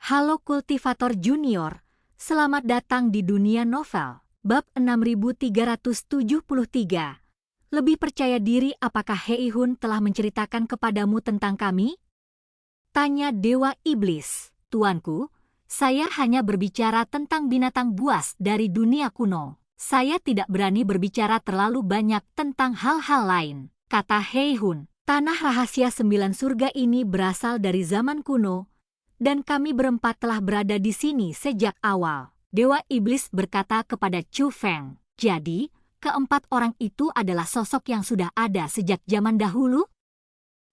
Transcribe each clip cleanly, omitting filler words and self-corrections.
Halo Kultivator Junior, selamat datang di dunia novel. Bab 6373. Lebih percaya diri, apakah Heihun telah menceritakan kepadamu tentang kami? Tanya Dewa Iblis. Tuanku, saya hanya berbicara tentang binatang buas dari dunia kuno. Saya tidak berani berbicara terlalu banyak tentang hal-hal lain, kata Heihun. Tanah rahasia 9 surga ini berasal dari zaman kuno, dan kami berempat telah berada di sini sejak awal. Dewa Iblis berkata kepada Chu Feng, jadi, keempat orang itu adalah sosok yang sudah ada sejak zaman dahulu?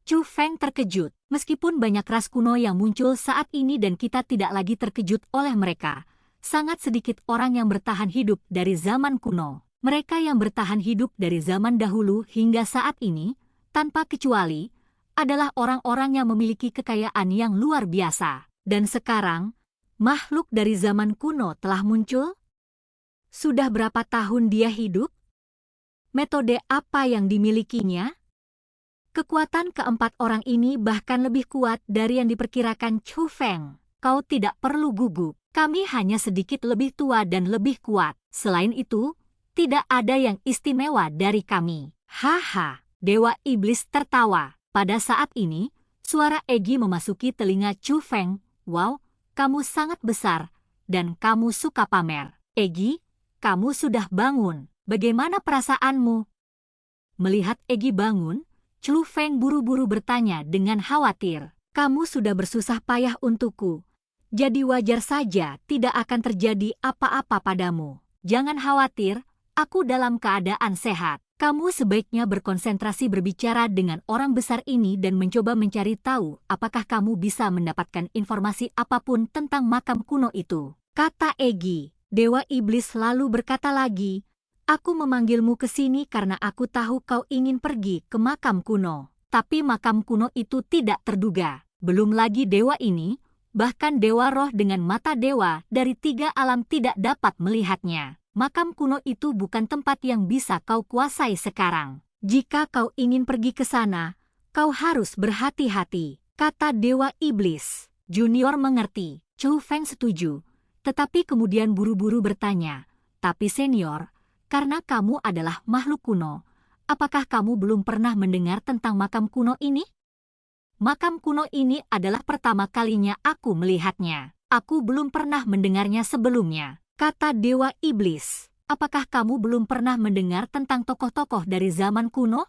Chu Feng terkejut, meskipun banyak ras kuno yang muncul saat ini dan kita tidak lagi terkejut oleh mereka. Sangat sedikit orang yang bertahan hidup dari zaman kuno. Mereka yang bertahan hidup dari zaman dahulu hingga saat ini, tanpa kecuali, adalah orang-orang yang memiliki kekayaan yang luar biasa. Dan sekarang, makhluk dari zaman kuno telah muncul? Sudah berapa tahun dia hidup? Metode apa yang dimilikinya? Kekuatan keempat orang ini bahkan lebih kuat dari yang diperkirakan Chu Feng. Kau tidak perlu gugup, kami hanya sedikit lebih tua dan lebih kuat. Selain itu, tidak ada yang istimewa dari kami. Haha, Dewa Iblis tertawa. Pada saat ini, suara Egi memasuki telinga Chu Feng. Wow, kamu sangat besar, dan kamu suka pamer. Egi, kamu sudah bangun. Bagaimana perasaanmu? Melihat Egi bangun, Chu Feng buru-buru bertanya dengan khawatir. Kamu sudah bersusah payah untukku. Jadi wajar saja tidak akan terjadi apa-apa padamu. Jangan khawatir, aku dalam keadaan sehat. Kamu sebaiknya berkonsentrasi berbicara dengan orang besar ini dan mencoba mencari tahu apakah kamu bisa mendapatkan informasi apapun tentang makam kuno itu. Kata Egi. Dewa Iblis lalu berkata lagi, aku memanggilmu ke sini karena aku tahu kau ingin pergi ke makam kuno. Tapi makam kuno itu tidak terduga. Belum lagi dewa ini, bahkan dewa roh dengan mata dewa dari 3 alam tidak dapat melihatnya. Makam kuno itu bukan tempat yang bisa kau kuasai sekarang. Jika kau ingin pergi ke sana, kau harus berhati-hati, kata Dewa Iblis. Junior mengerti, Chu Feng setuju, tetapi kemudian buru-buru bertanya, tapi senior, karena kamu adalah makhluk kuno, apakah kamu belum pernah mendengar tentang makam kuno ini? Makam kuno ini adalah pertama kalinya aku melihatnya. Aku belum pernah mendengarnya sebelumnya. Kata Dewa Iblis, apakah kamu belum pernah mendengar tentang tokoh-tokoh dari zaman kuno?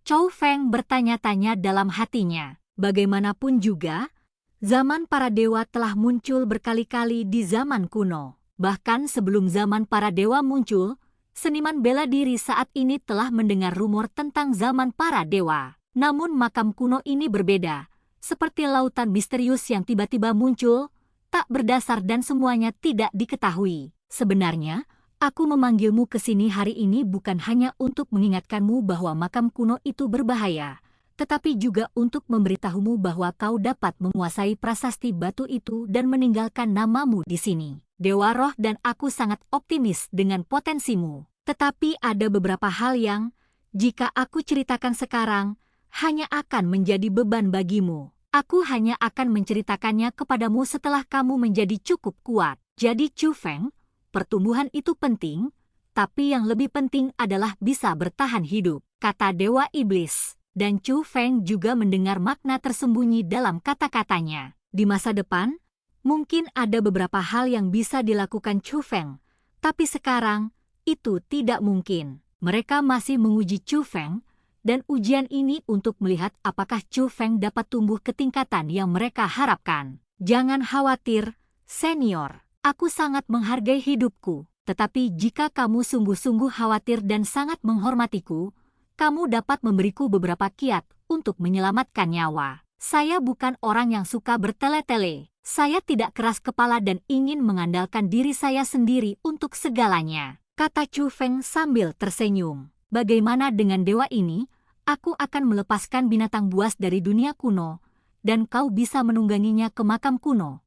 Chu Feng bertanya-tanya dalam hatinya. Bagaimanapun juga, zaman para dewa telah muncul berkali-kali di zaman kuno. Bahkan sebelum zaman para dewa muncul, seniman bela diri saat ini telah mendengar rumor tentang zaman para dewa. Namun makam kuno ini berbeda, seperti lautan misterius yang tiba-tiba muncul, tak berdasar dan semuanya tidak diketahui. Sebenarnya, aku memanggilmu ke sini hari ini bukan hanya untuk mengingatkanmu bahwa makam kuno itu berbahaya, tetapi juga untuk memberitahumu bahwa kau dapat menguasai prasasti batu itu dan meninggalkan namamu di sini. Dewa Roh dan aku sangat optimis dengan potensimu. Tetapi ada beberapa hal yang, jika aku ceritakan sekarang, hanya akan menjadi beban bagimu. Aku hanya akan menceritakannya kepadamu setelah kamu menjadi cukup kuat. Jadi Chu Feng, pertumbuhan itu penting, tapi yang lebih penting adalah bisa bertahan hidup, kata Dewa Iblis. Dan Chu Feng juga mendengar makna tersembunyi dalam kata-katanya. Di masa depan, mungkin ada beberapa hal yang bisa dilakukan Chu Feng, tapi sekarang, itu tidak mungkin. Mereka masih menguji Chu Feng, dan ujian ini untuk melihat apakah Chu Feng dapat tumbuh ke tingkatan yang mereka harapkan. Jangan khawatir, senior. Aku sangat menghargai hidupku. Tetapi jika kamu sungguh-sungguh khawatir dan sangat menghormatiku, kamu dapat memberiku beberapa kiat untuk menyelamatkan nyawa. Saya bukan orang yang suka bertele-tele. Saya tidak keras kepala dan ingin mengandalkan diri saya sendiri untuk segalanya, kata Chu Feng sambil tersenyum. Bagaimana dengan dewa ini? Aku akan melepaskan binatang buas dari dunia kuno, dan kau bisa menungganginya ke makam kuno.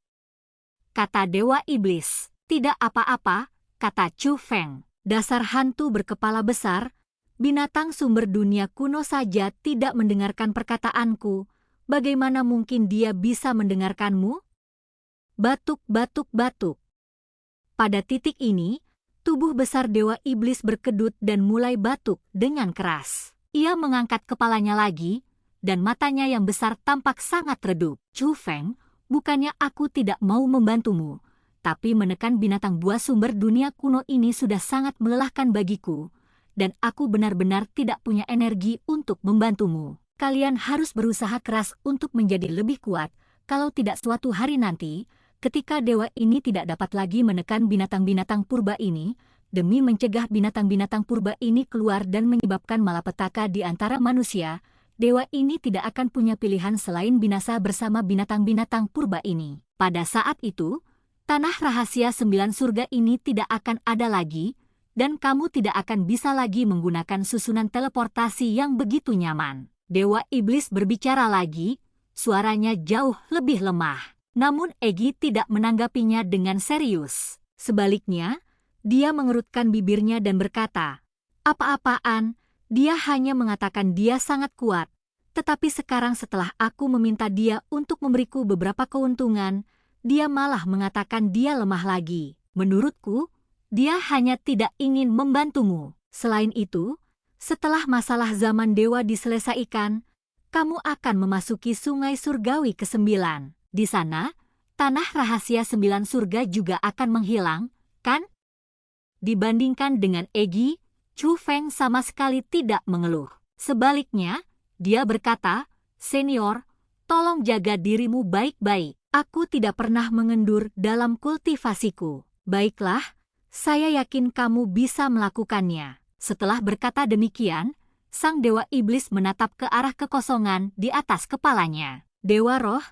Kata Dewa Iblis. Tidak apa-apa, kata Chu Feng. Dasar hantu berkepala besar, binatang sumber dunia kuno saja tidak mendengarkan perkataanku. Bagaimana mungkin dia bisa mendengarkanmu? Batuk, batuk, batuk. Pada titik ini, tubuh besar Dewa Iblis berkedut dan mulai batuk dengan keras. Ia mengangkat kepalanya lagi, dan matanya yang besar tampak sangat redup. Chu Feng, bukannya aku tidak mau membantumu, tapi menekan binatang buas sumber dunia kuno ini sudah sangat melelahkan bagiku, dan aku benar-benar tidak punya energi untuk membantumu. Kalian harus berusaha keras untuk menjadi lebih kuat, kalau tidak suatu hari nanti, ketika dewa ini tidak dapat lagi menekan binatang-binatang purba ini, demi mencegah binatang-binatang purba ini keluar dan menyebabkan malapetaka di antara manusia, dewa ini tidak akan punya pilihan selain binasa bersama binatang-binatang purba ini. Pada saat itu, tanah rahasia 9 surga ini tidak akan ada lagi, dan kamu tidak akan bisa lagi menggunakan susunan teleportasi yang begitu nyaman. Dewa Iblis berbicara lagi, suaranya jauh lebih lemah. Namun Egi tidak menanggapinya dengan serius. Sebaliknya, dia mengerutkan bibirnya dan berkata, "Apa-apaan, dia hanya mengatakan dia sangat kuat. Tetapi sekarang setelah aku meminta dia untuk memberiku beberapa keuntungan, dia malah mengatakan dia lemah lagi. Menurutku, dia hanya tidak ingin membantumu. Selain itu, setelah masalah zaman dewa diselesaikan, kamu akan memasuki sungai surgawi ke-9. Di sana, tanah rahasia 9 surga juga akan menghilang, kan?" Dibandingkan dengan Egi, Chu Feng sama sekali tidak mengeluh. Sebaliknya, dia berkata, "Senior, tolong jaga dirimu baik-baik. Aku tidak pernah mengendur dalam kultivasiku." "Baiklah, saya yakin kamu bisa melakukannya." Setelah berkata demikian, sang Dewa Iblis menatap ke arah kekosongan di atas kepalanya. "Dewa Roh,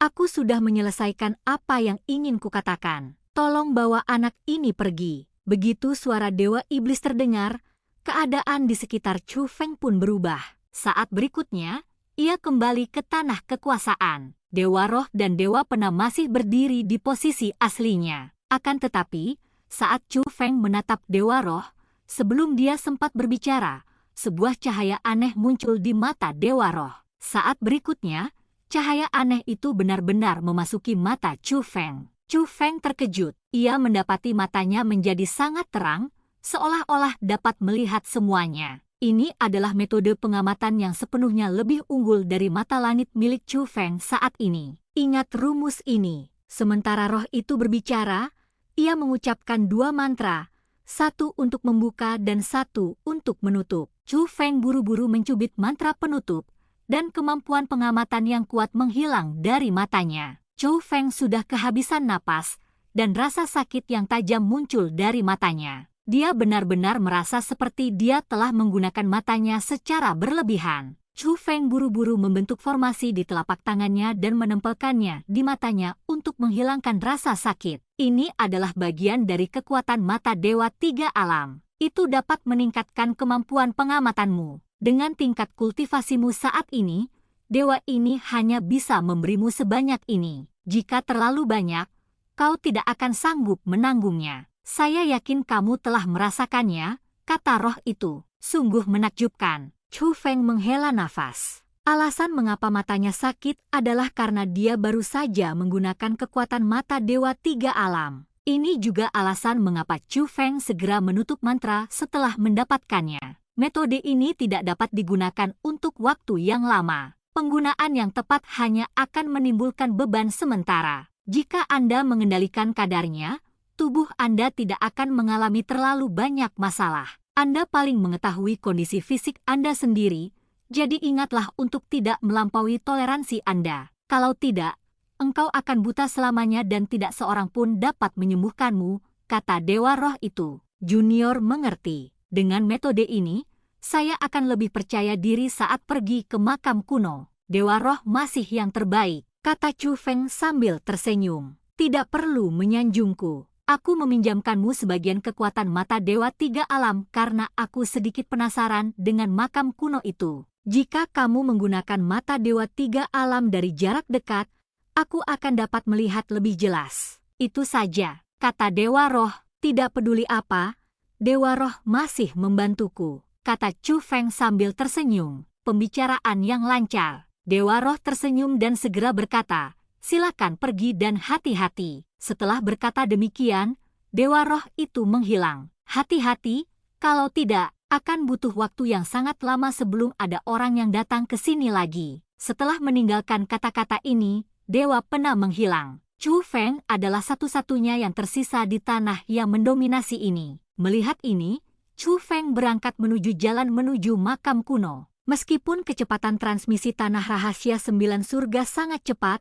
aku sudah menyelesaikan apa yang ingin kukatakan. Tolong bawa anak ini pergi." Begitu suara Dewa Iblis terdengar, keadaan di sekitar Chu Feng pun berubah. Saat berikutnya, ia kembali ke tanah kekuasaan. Dewa Roh dan Dewa Pena masih berdiri di posisi aslinya. Akan tetapi, saat Chu Feng menatap Dewa Roh, sebelum dia sempat berbicara, sebuah cahaya aneh muncul di mata Dewa Roh. Saat berikutnya, cahaya aneh itu benar-benar memasuki mata Chu Feng. Chu Feng terkejut. Ia mendapati matanya menjadi sangat terang, seolah-olah dapat melihat semuanya. Ini adalah metode pengamatan yang sepenuhnya lebih unggul dari mata langit milik Chu Feng saat ini. Ingat rumus ini. Sementara roh itu berbicara, ia mengucapkan 2 mantra, 1 untuk membuka dan 1 untuk menutup. Chu Feng buru-buru mencubit mantra penutup, dan kemampuan pengamatan yang kuat menghilang dari matanya. Chu Feng sudah kehabisan napas, dan rasa sakit yang tajam muncul dari matanya. Dia benar-benar merasa seperti dia telah menggunakan matanya secara berlebihan. Chu Feng buru-buru membentuk formasi di telapak tangannya dan menempelkannya di matanya untuk menghilangkan rasa sakit. Ini adalah bagian dari kekuatan mata Dewa 3 Alam. Itu dapat meningkatkan kemampuan pengamatanmu. Dengan tingkat kultivasimu saat ini, dewa ini hanya bisa memberimu sebanyak ini. Jika terlalu banyak, kau tidak akan sanggup menanggungnya. "Saya yakin kamu telah merasakannya," kata roh itu. Sungguh menakjubkan. Chu Feng menghela nafas. Alasan mengapa matanya sakit adalah karena dia baru saja menggunakan kekuatan mata Dewa 3 Alam. Ini juga alasan mengapa Chu Feng segera menutup mantra setelah mendapatkannya. Metode ini tidak dapat digunakan untuk waktu yang lama. Penggunaan yang tepat hanya akan menimbulkan beban sementara. Jika Anda mengendalikan kadarnya, tubuh Anda tidak akan mengalami terlalu banyak masalah. Anda paling mengetahui kondisi fisik Anda sendiri, jadi ingatlah untuk tidak melampaui toleransi Anda. Kalau tidak, engkau akan buta selamanya dan tidak seorang pun dapat menyembuhkanmu, kata Dewa Roh itu. Junior mengerti. Dengan metode ini, saya akan lebih percaya diri saat pergi ke makam kuno. Dewa Roh masih yang terbaik, kata Chu Feng sambil tersenyum. Tidak perlu menyanjungku. Aku meminjamkanmu sebagian kekuatan mata Dewa 3 Alam karena aku sedikit penasaran dengan makam kuno itu. Jika kamu menggunakan mata Dewa 3 Alam dari jarak dekat, aku akan dapat melihat lebih jelas. Itu saja, kata Dewa Roh. Tidak peduli apa, Dewa Roh masih membantuku, kata Chu Feng sambil tersenyum. Pembicaraan yang lancar. Dewa Roh tersenyum dan segera berkata, Silakan pergi dan hati-hati. Setelah berkata demikian, Dewa Roh itu menghilang. Hati-hati, kalau tidak, akan butuh waktu yang sangat lama sebelum ada orang yang datang ke sini lagi. Setelah meninggalkan kata-kata ini, Dewa Pena menghilang. Chu Feng adalah satu-satunya yang tersisa di tanah yang mendominasi ini. Melihat ini, Chu Feng berangkat menuju jalan menuju makam kuno. Meskipun kecepatan transmisi tanah rahasia 9 surga sangat cepat,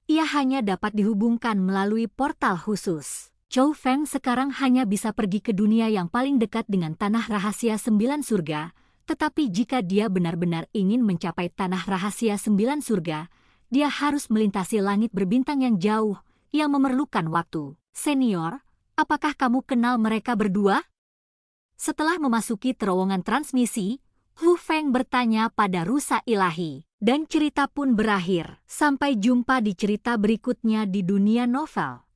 ia hanya dapat dihubungkan melalui portal khusus. Chu Feng sekarang hanya bisa pergi ke dunia yang paling dekat dengan tanah rahasia 9 surga, tetapi jika dia benar-benar ingin mencapai tanah rahasia 9 surga, dia harus melintasi langit berbintang yang jauh yang memerlukan waktu. Senior, apakah kamu kenal mereka berdua? Setelah memasuki terowongan transmisi, Hu Feng bertanya pada rusa ilahi. Dan cerita pun berakhir. Sampai jumpa di cerita berikutnya di dunia novel.